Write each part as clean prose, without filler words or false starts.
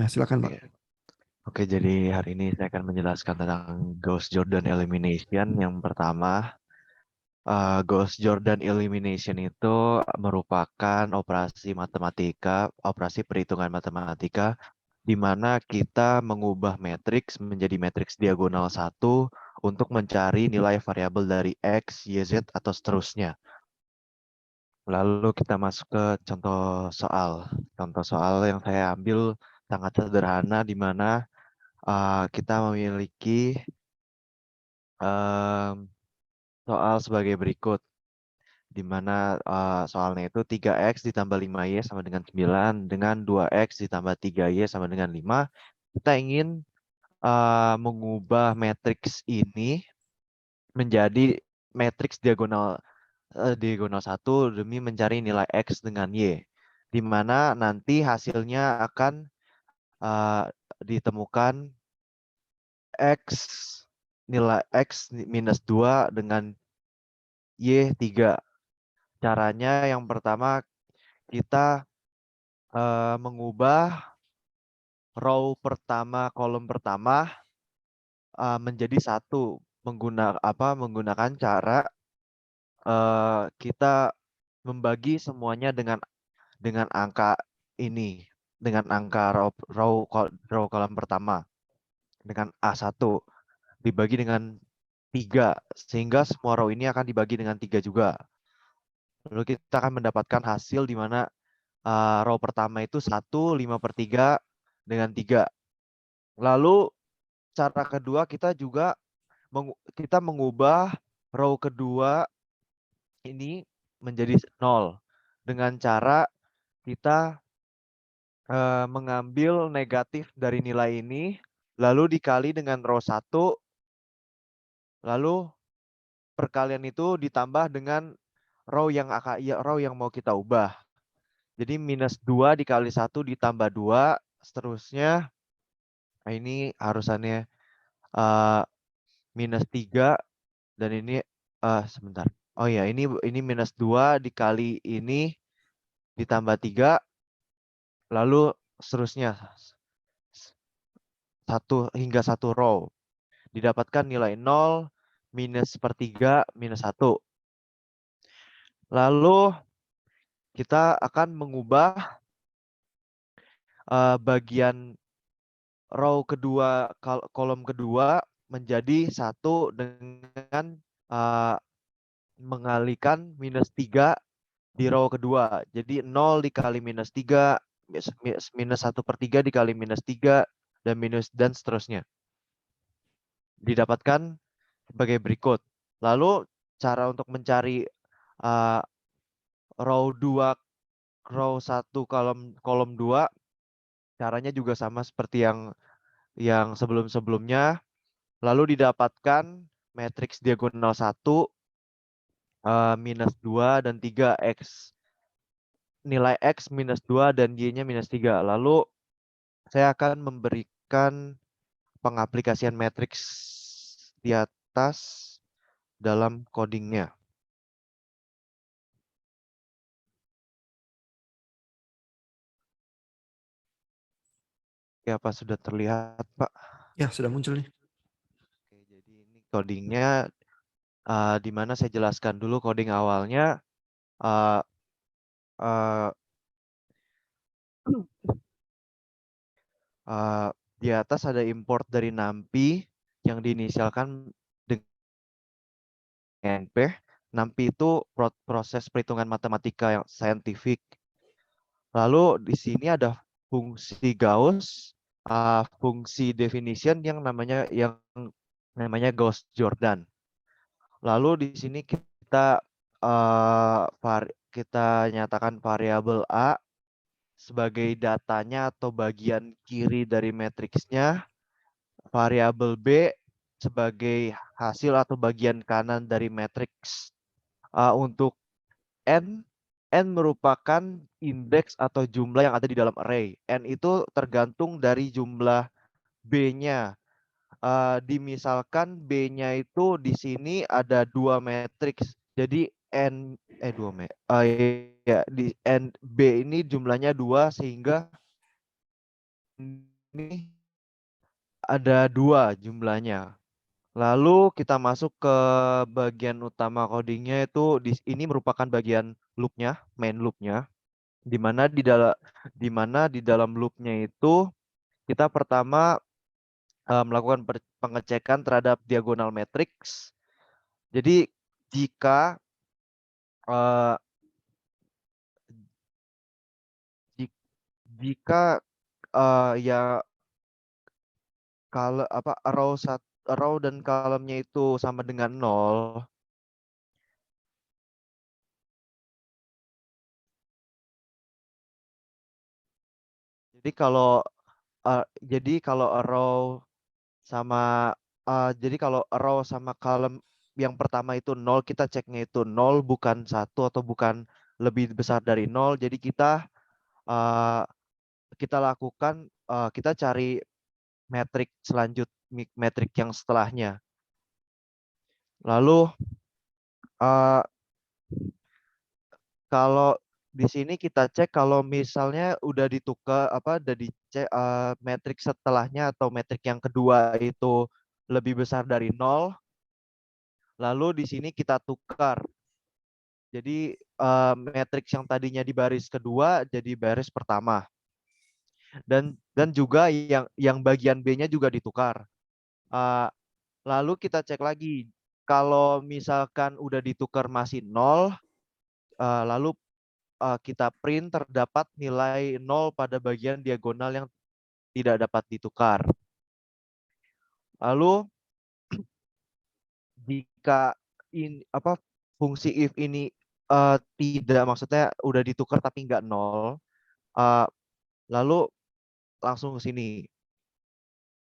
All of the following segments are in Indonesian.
Silakan, Pak. Oke, Oke, jadi hari ini saya akan menjelaskan tentang Gauss Jordan Elimination. Yang pertama, Gauss Jordan Elimination itu merupakan operasi perhitungan matematika, di mana kita mengubah matriks menjadi matriks diagonal satu untuk mencari nilai variabel dari X, Y, Z, atau seterusnya. Lalu kita masuk ke contoh soal. Contoh soal yang saya ambil sangat sederhana, di mana kita memiliki em, soal sebagai berikut, di mana soalnya itu 3x ditambah 5y sama dengan 9 dengan 2x ditambah 3y sama dengan 5. Kita ingin mengubah matriks ini menjadi matriks diagonal satu demi mencari nilai x dengan y, di mana nanti hasilnya akan eh, ditemukan x nilai x minus 2 dengan Y3. Caranya yang pertama, kita mengubah row pertama, kolom pertama menjadi satu menggunakan cara kita membagi semuanya dengan angka ini, dengan angka row kolom pertama dengan A1 dibagi dengan 3, sehingga semua row ini akan dibagi dengan 3 juga. Lalu kita akan mendapatkan hasil di mana row pertama itu 1/5/3 dengan 3. Lalu cara kedua, kita mengubah row kedua ini menjadi 0 dengan cara kita mengambil negatif dari nilai ini lalu dikali dengan row 1, lalu perkalian itu ditambah dengan row yang mau kita ubah. Jadi minus 2 dikali 1 ditambah 2, seterusnya. Nah, ini harusannya minus 3, dan ini sebentar. Oh ya, ini minus 2 dikali ini ditambah 3, lalu seterusnya 1 row. Didapatkan nilai 0, minus sepertiga, minus 1. Lalu kita akan mengubah bagian row kedua, kolom kedua menjadi 1 dengan mengalihkan minus 3 di row kedua. Jadi 0 dikali minus 3, minus 1/3 dikali minus 3, dan seterusnya. Didapatkan sebagai berikut. Lalu cara untuk mencari uh, row 2, row 1, kolom 2, caranya juga sama seperti yang sebelum-sebelumnya. Lalu didapatkan matriks diagonal 1, minus 2 dan 3 X. Nilai X minus 2 dan Y-nya minus 3. Lalu saya akan memberikan pengaplikasian matriks di atas dalam codingnya. Oke, apa sudah terlihat, Pak? Ya, sudah muncul nih. Oke, jadi ini codingnya, di mana saya jelaskan dulu coding awalnya. Uh, uh, uh, di atas ada import dari NumPy yang diinisialkan dengan NP. NumPy itu proses perhitungan matematika yang saintifik. Lalu di sini ada fungsi Gauss, fungsi definition yang namanya Gauss Jordan. Lalu di sini kita nyatakan variabel A sebagai datanya atau bagian kiri dari matriksnya, variabel B sebagai hasil atau bagian kanan dari matriks. Untuk N merupakan indeks atau jumlah yang ada di dalam array. N itu tergantung dari jumlah B-nya. Dimisalkan B-nya itu di sini ada 2 matriks. Jadi ya, di N B ini jumlahnya 2, sehingga ini ada 2 jumlahnya. Lalu kita masuk ke bagian utama codingnya itu ini merupakan bagian loopnya, main loopnya, di mana di dalam loopnya itu kita pertama melakukan pengecekan terhadap diagonal matrix. Jadi jika eh, jika ya kalau apa row dan column-nya itu sama dengan 0, jadi kalau row sama jadi kalau row sama column yang pertama itu 0, kita ceknya itu 0 bukan 1 atau bukan lebih besar dari 0. Jadi uh, kita cari metrik yang setelahnya. Lalu uh, kalau di sini kita cek kalau misalnya udah ditukar udah dicek metrik setelahnya atau metrik yang kedua itu lebih besar dari 0, lalu di sini kita tukar. Jadi metrik yang tadinya di baris kedua jadi baris pertama. Dan juga yang bagian B-nya juga ditukar. Uh, Lalu kita cek lagi kalau misalkan udah ditukar masih 0, lalu kita print terdapat nilai 0 pada bagian diagonal yang tidak dapat ditukar. Lalu jika fungsi if ini tidak, maksudnya udah ditukar tapi nggak 0, lalu langsung ke sini,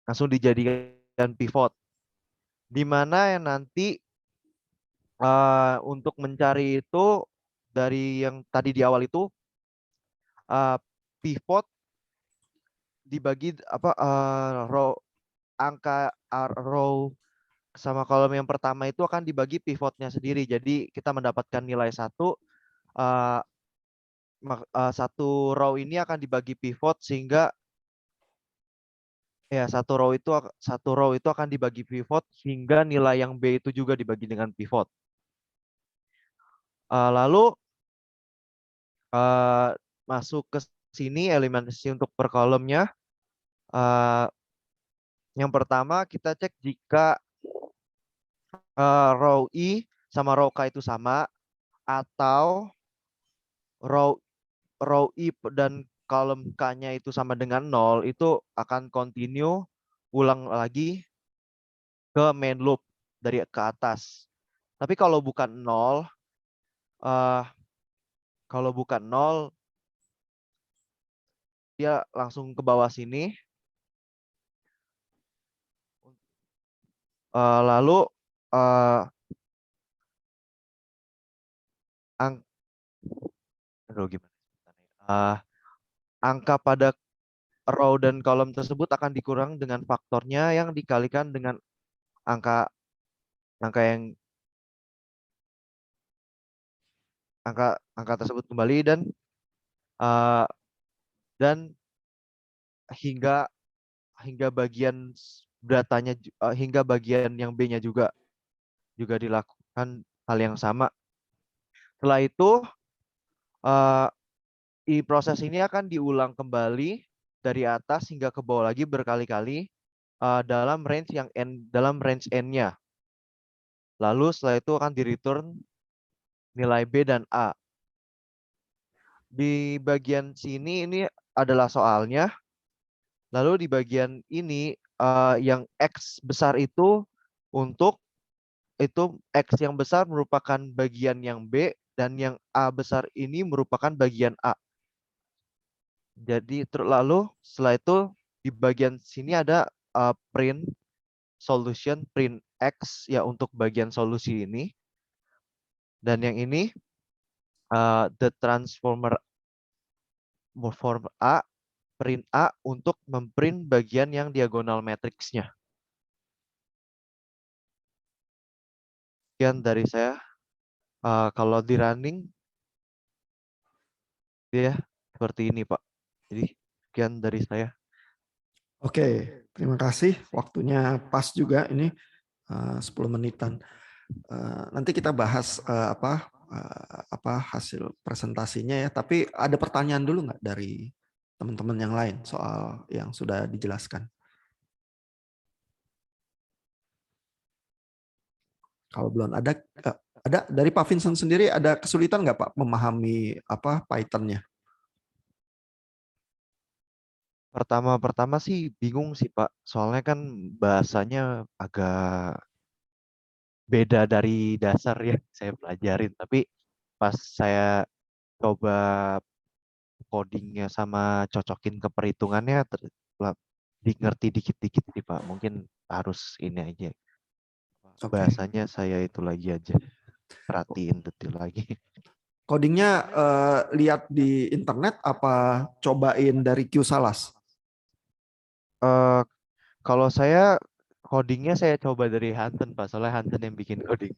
langsung dijadikan pivot, di mana yang nanti untuk mencari itu dari yang tadi di awal itu pivot dibagi row sama kolom yang pertama itu akan dibagi pivotnya sendiri. Jadi kita mendapatkan nilai 1, satu row ini akan dibagi pivot sehingga ya satu row itu akan dibagi pivot hingga nilai yang B itu juga dibagi dengan pivot. Lalu masuk ke sini eliminasi untuk per kolomnya. Yang pertama kita cek jika row I sama row K itu sama, atau row I dan kolom K-nya itu sama dengan 0, itu akan continue ulang lagi ke main loop dari ke atas. Tapi kalau bukan 0, dia langsung ke bawah sini. Lalu angka pada row dan kolom tersebut akan dikurang dengan faktornya yang dikalikan dengan angka yang angka tersebut kembali, dan hingga bagian datanya hingga bagian yang B-nya juga dilakukan hal yang sama. Setelah itu proses ini akan diulang kembali dari atas hingga ke bawah lagi berkali-kali dalam range n-nya. Lalu setelah itu akan di-return nilai B dan A. Di bagian sini ini adalah soalnya. Lalu di bagian ini yang X besar itu X yang besar merupakan bagian yang B dan yang A besar ini merupakan bagian A. Jadi lalu setelah itu di bagian sini ada print solution, print X ya untuk bagian solusi ini. Dan yang ini the transformer form A, print A untuk memprint bagian yang diagonal matriksnya. Sekian dari saya. Kalau di running ya seperti ini, Pak. Jadi sekian dari saya. Oke, terima kasih. Waktunya pas juga ini 10 menitan. Nanti kita bahas apa hasil presentasinya ya. Tapi ada pertanyaan dulu nggak dari teman-teman yang lain soal yang sudah dijelaskan? Kalau belum ada dari Pak Vincent sendiri ada kesulitan nggak Pak memahami apa Python-nya? Pertama-pertama sih bingung sih Pak, soalnya kan bahasanya agak beda dari dasar yang saya pelajarin. Tapi pas saya coba codingnya sama cocokin ke perhitungannya, di ngerti dikit-dikit sih Pak. Mungkin harus ini aja. Oke. Bahasanya saya itu lagi aja, perhatiin detail lagi. Codingnya lihat di internet apa cobain dari QSalas? Eh kalau saya codingnya saya coba dari Hansen Pak, soalnya Hansen yang bikin coding.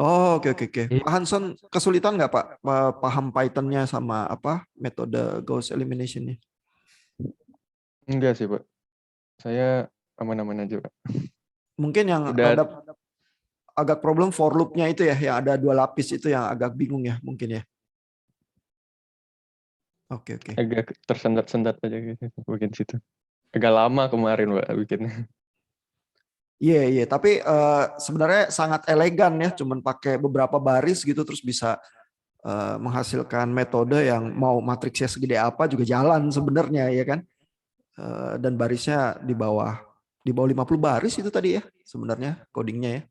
Oh, oke oke oke. Iya. Pak Hanson kesulitan nggak Pak paham Python-nya sama apa metode Gauss elimination-nya? Enggak sih, Pak. Saya aman-aman aja, Pak. Mungkin yang Udah agak problem for loop-nya itu ya, yang ada 2 lapis itu yang agak bingung ya mungkin ya. Oke oke. agak tersendat-sendat aja gitu bikin situ. Agak lama kemarin, Pak, bikinnya. Iya iya, tapi sebenarnya sangat elegan ya, cuman pakai beberapa baris gitu terus bisa menghasilkan metode yang mau matriksnya segede apa juga jalan sebenarnya ya kan. Dan barisnya di bawah 50 baris itu tadi ya sebenarnya codingnya ya.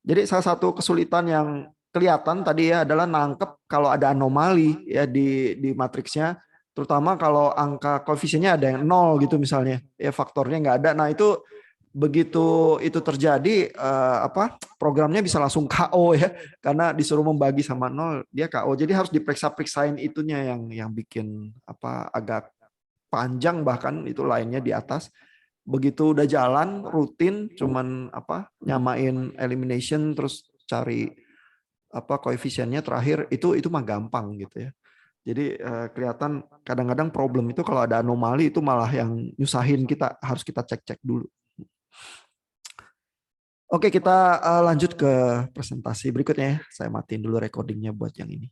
Jadi salah satu kesulitan yang kelihatan tadi ya adalah nangkep kalau ada anomali ya di matriksnya, terutama kalau angka koefisiennya ada yang 0 gitu misalnya, ya faktornya nggak ada. Nah itu begitu itu terjadi programnya bisa langsung KO ya karena disuruh membagi sama 0 dia KO. Jadi harus diperiksa-periksain itunya yang bikin agak panjang bahkan itu lainnya di atas. Begitu udah jalan rutin cuman nyamain elimination terus cari koefisiennya terakhir itu mah gampang gitu ya. Jadi kelihatan kadang-kadang problem itu kalau ada anomali itu malah yang nyusahin kita, harus kita cek-cek dulu. Oke, kita lanjut ke presentasi berikutnya ya. Saya matiin dulu recordingnya buat yang ini.